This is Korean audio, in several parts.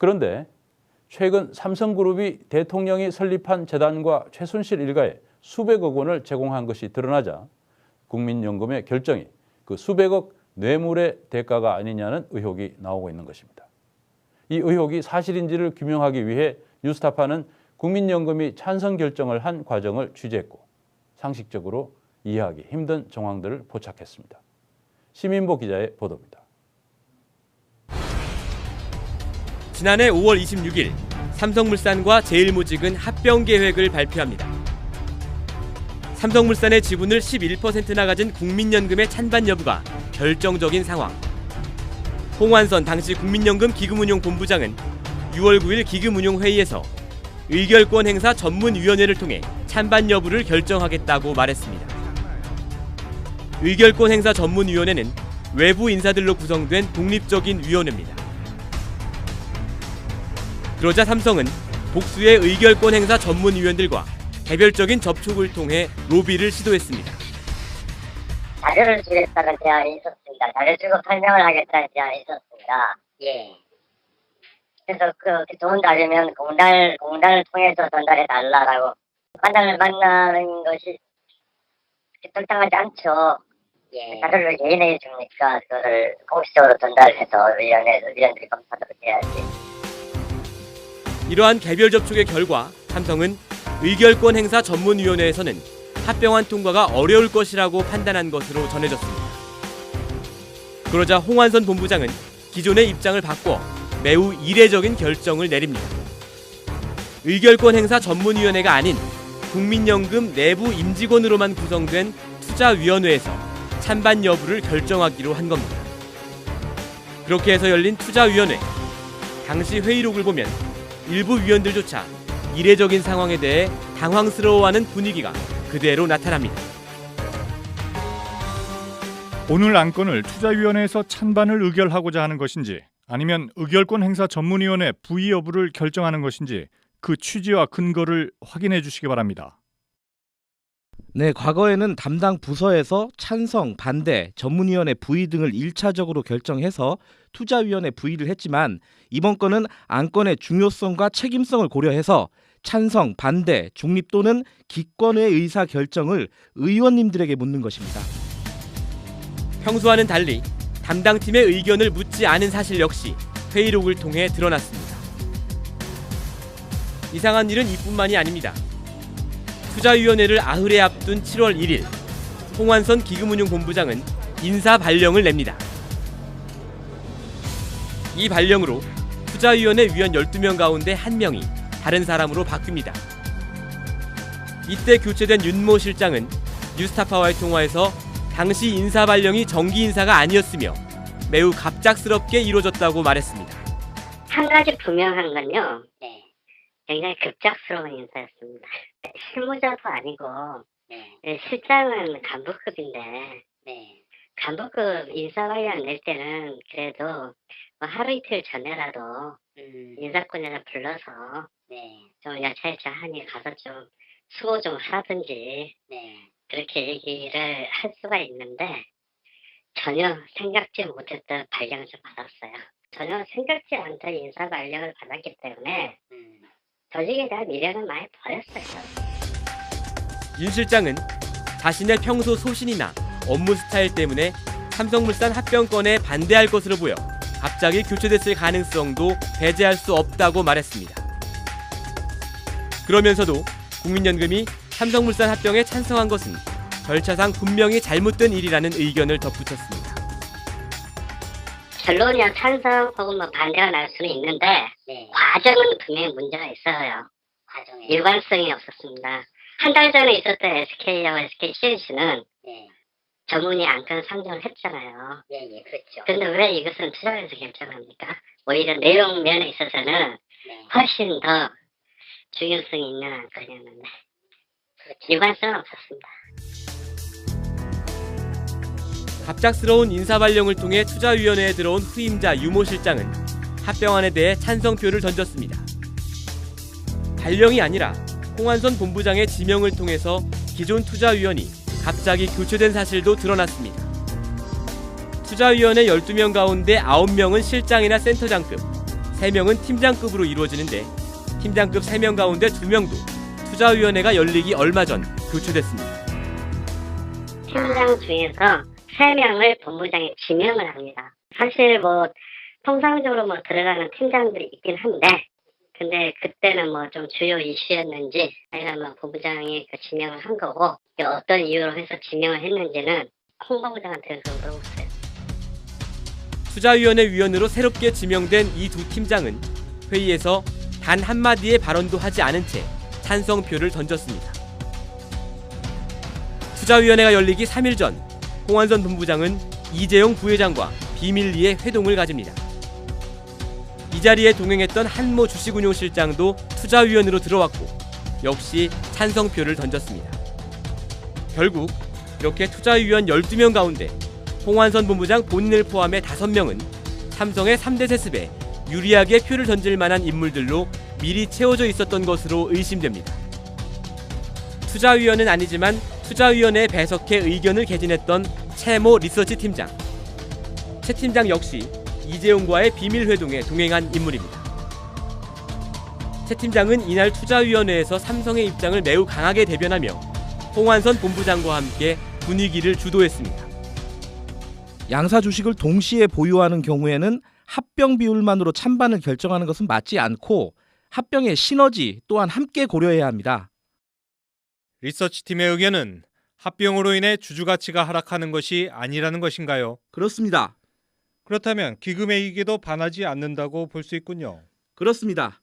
그런데 최근 삼성그룹이 대통령이 설립한 재단과 최순실 일가에 수백억 원을 제공한 것이 드러나자 국민연금의 결정이 그 수백억 뇌물의 대가가 아니냐는 의혹이 나오고 있는 것입니다. 이 의혹이 사실인지를 규명하기 위해 뉴스타파는 국민연금이 찬성 결정을 한 과정을 취재했고 상식적으로 이해하기 힘든 정황들을 포착했습니다. 시민보 기자의 보도입니다. 지난해 5월 26일 삼성물산과 제일모직은 합병 계획을 발표합니다. 삼성물산의 지분을 11%나 가진 국민연금의 찬반 여부가 결정적인 상황. 홍완선 당시 국민연금 기금운용본부장은 6월 9일 기금운용회의에서 의결권 행사 전문위원회를 통해 찬반 여부를 결정하겠다고 말했습니다. 의결권 행사 전문위원회는 외부 인사들로 구성된 독립적인 위원회입니다. 그러자 삼성은 복수의 의결권 행사 전문위원들과 개별적인 접촉을 통해 로비를 시도했습니다. 자료를 주겠다는 제안이 있었습니다. 자료 주고 설명을 하겠다는 제안이 있었습니다. 예. 그래서 그 좋은 자료면 공단을 통해서 전달해 달라라고. 관장을 만나는 것이 적당하지 않죠. 예. 자료를 개인에게 줍니까? 그거를 공식적으로 전달해서 위원들이 검사를 해야지. 이러한 개별 접촉의 결과 삼성은 의결권 행사 전문위원회에서는 합병안 통과가 어려울 것이라고 판단한 것으로 전해졌습니다. 그러자 홍완선 본부장은 기존의 입장을 바꿔 매우 이례적인 결정을 내립니다. 의결권 행사 전문위원회가 아닌 국민연금 내부 임직원으로만 구성된 투자위원회에서 찬반 여부를 결정하기로 한 겁니다. 그렇게 해서 열린 투자위원회. 당시 회의록을 보면 일부 위원들조차 이례적인 상황에 대해 당황스러워하는 분위기가 그대로 나타납니다. 오늘 안건을 투자위원회에서 찬반을 의결하고자 하는 것인지 아니면 의결권 행사 전문위원회 부의 여부를 결정하는 것인지 그 취지와 근거를 확인해 주시기 바랍니다. 네, 과거에는 담당 부서에서 찬성, 반대, 전문위원회 부의 등을 1차적으로 결정해서 투자위원회 부의를 했지만 이번 건은 안건의 중요성과 책임성을 고려해서 찬성, 반대, 중립 또는 기권의 의사 결정을 의원님들에게 묻는 것입니다. 평소와는 달리 담당 팀의 의견을 묻지 않은 사실 역시 회의록을 통해 드러났습니다. 이상한 일은 이뿐만이 아닙니다. 투자위원회를 아흘에 앞둔 7월 1일 홍완선 기금운용본부장은 인사 발령을 냅니다. 이 발령으로 투자위원회 위원 12명 가운데 1명이 다른 사람으로 바뀝니다. 이때 교체된 윤모 실장은 뉴스타파와의 통화에서 당시 인사 발령이 정기 인사가 아니었으며 매우 갑작스럽게 이루어졌다고 말했습니다. 한 가지 분명한 건요. 네. 굉장히 급작스러운 인사였습니다. 실무자도 아니고 네. 실장은 간부급인데 네. 간부급 인사 발령 낼 때는 그래도 뭐 하루 이틀 전에라도 인사권자를 불러서 네. 좀 여차여차하니 가서 좀 수고 좀 하든지 네. 그렇게 얘기를 할 수가 있는데 전혀 생각지 못했던 발령을 받았어요. 전혀 생각지 않던 인사 발령을 받았기 때문에 조직에 대한 미련을 많이 버렸어요. 윤 실장은 자신의 평소 소신이나 업무 스타일 때문에 삼성물산 합병권에 반대할 것으로 보여 갑자기 교체됐을 가능성도 배제할 수 없다고 말했습니다. 그러면서도 국민연금이 삼성물산 합병에 찬성한 것은 절차상 분명히 잘못된 일이라는 의견을 덧붙였습니다. 결론이야 찬성 혹은 뭐 반대가 날 수는 있는데 네. 과정은 분명히 문제가 있어요. 과정에. 일관성이 없었습니다. 한 달 전에 있었던 SK하고 SKCNC는 네. 전문위 안건 상정을 했잖아요. 예, 예, 그렇죠. 근데 왜 이것은 투자에서 결정합니까? 오히려 내용 면에 있어서는 네. 훨씬 더 중요성이 있는 안건이었는데 그렇죠. 일관성은 없었습니다. 갑작스러운 인사 발령을 통해 투자위원회에 들어온 후임자 유모 실장은 합병안에 대해 찬성표를 던졌습니다. 발령이 아니라 홍완선 본부장의 지명을 통해서 기존 투자위원이 갑자기 교체된 사실도 드러났습니다. 투자위원회 12명 가운데 9명은 실장이나 센터장급, 3명은 팀장급으로 이루어지는데 팀장급 3명 가운데 2명도 투자위원회가 열리기 얼마 전 교체됐습니다. 팀장 중에서 3명을 본부장이 지명을 합니다. 사실 통상적으로 들어가는 팀장들이 있긴 한데, 근데 그때는 좀 주요 이슈였는지, 아니면 본부장이 지명을 한 거고, 어떤 이유로 해서 지명을 했는지는 홍보부장한테서 물어봤어요. 투자위원회 위원으로 새롭게 지명된 이 두 팀장은 회의에서 단 한마디의 발언도 하지 않은 채 찬성표를 던졌습니다. 투자위원회가 열리기 3일 전 홍완선 본부장은 이재용 부회장과 비밀리에 회동을 가집니다. 이 자리에 동행했던 한모 주식운용실장도 투자위원으로 들어왔고 역시 찬성표를 던졌습니다. 결국 이렇게 투자위원 12명 가운데 홍완선 본부장 본인을 포함해 5명은 삼성의 3대 세습에 유리하게 표를 던질 만한 인물들로 미리 채워져 있었던 것으로 의심됩니다. 투자위원은 아니지만 투자위원회에 배석해 의견을 개진했던 채모 리서치 팀장. 채 팀장 역시 이재용과의 비밀 회동에 동행한 인물입니다. 채 팀장은 이날 투자위원회에서 삼성의 입장을 매우 강하게 대변하며 홍완선 본부장과 함께 분위기를 주도했습니다. 양사 주식을 동시에 보유하는 경우에는 합병 비율만으로 찬반을 결정하는 것은 맞지 않고 합병의 시너지 또한 함께 고려해야 합니다. 리서치팀의 의견은 합병으로 인해 주주 가치가 하락하는 것이 아니라는 것인가요? 그렇습니다. 그렇다면 기금이익에도 반하지 않는다고 볼 수 있군요. 그렇습니다.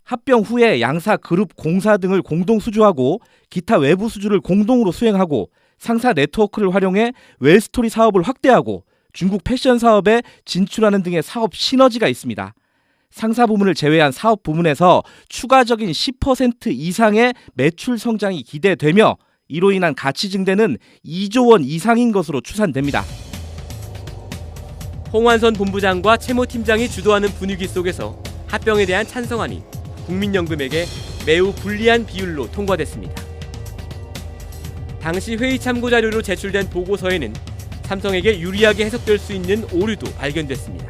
합병 후에 양사 그룹 공사 등을 공동 수주하고 기타 외부 수주를 공동으로 수행하고 상사 네트워크를 활용해 웰스토리 사업을 확대하고 중국 패션 사업에 진출하는 등의 사업 시너지가 있습니다. 상사 부문을 제외한 사업 부문에서 추가적인 10% 이상의 매출 성장이 기대되며 이로 인한 가치 증대는 2조 원 이상인 것으로 추산됩니다. 홍완선 본부장과 채모 팀장이 주도하는 분위기 속에서 합병에 대한 찬성안이 국민연금에게 매우 불리한 비율로 통과됐습니다. 당시 회의 참고 자료로 제출된 보고서에는 삼성에게 유리하게 해석될 수 있는 오류도 발견됐습니다.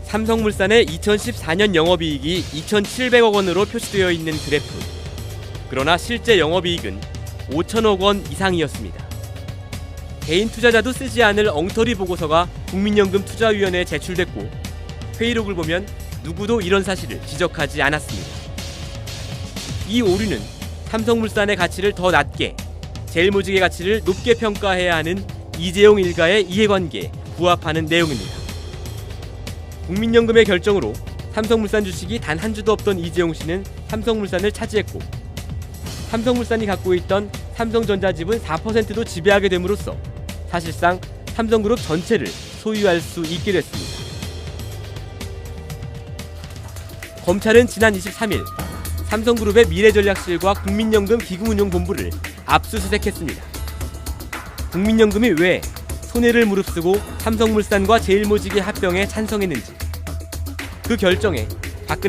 삼성물산의 2014년 영업이익이 2,700억 원으로 표시되어 있는 그래프. 그러나 실제 영업이익은 5천억 원 이상이었습니다. 개인 투자자도 쓰지 않을 엉터리 보고서가 국민연금 투자위원회에 제출됐고 회의록을 보면 누구도 이런 사실을 지적하지 않았습니다. 이 오류는 삼성물산의 가치를 더 낮게, 제일모직의 가치를 높게 평가해야 하는 이재용 일가의 이해관계에 부합하는 내용입니다. 국민연금의 결정으로 삼성물산 주식이 단 한 주도 없던 이재용 씨는 삼성물산을 차지했고 삼성물산이 갖고 있던 삼성전자 지분 4%도 지배하게 됨으로써 사실상 삼성그룹 전체를 소유할 수 있게 됐습니다. 검찰은 지난 23일 삼성그룹의 미래전략실과 국민연금 기금운용본부를 압수수색했습니다. 국민연금이 왜 손해를 무릅쓰고 삼성물산과 제일모직의 합병에 찬성했는지, 그 결정에